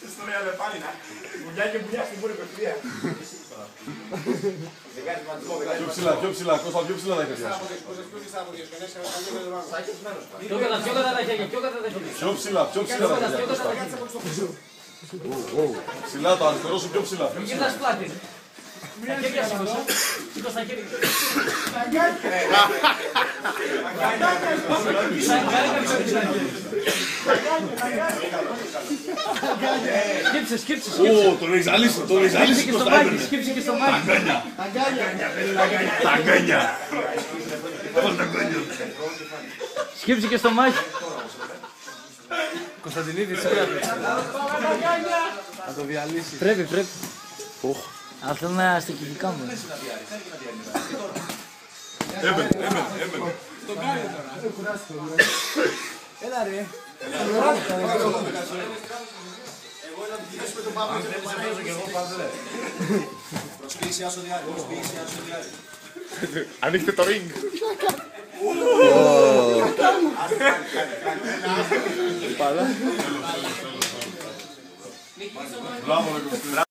Ιστορία λεπάλινα. Μουγιά και μουγιά στην πορεία πευθεία. Πιο ψηλά, Κώστα, πιο ψηλά τα χέρια. Πιο ψηλά τα χέρια. Ψηλά το αριστερό σου, πιο ψηλά. Γυρνάς πλάτη. Τα χέρια σήκωσα. Σήκωσα τα χέρια. Σκύψε. Τον έχεις ζαλίσει, τον έχεις ζαλίσει. Σκύψε και στο μάκι. Τα αγκάνια. Σκύψε και στο μάκι. Κωνσταντινίδης, πρέπει. Θα το διαλύσει. Πρέπει. Αλλά θέλω να στοιχητικά μου. Έμπαινε. Το κάνει τώρα. Έλα ρε. Αν θέλεις να παίζω κι εγώ πάζε. Προσποίηση άσο διάρκεια. Ανοίχτε το ring. Πάλα. Μπράβο,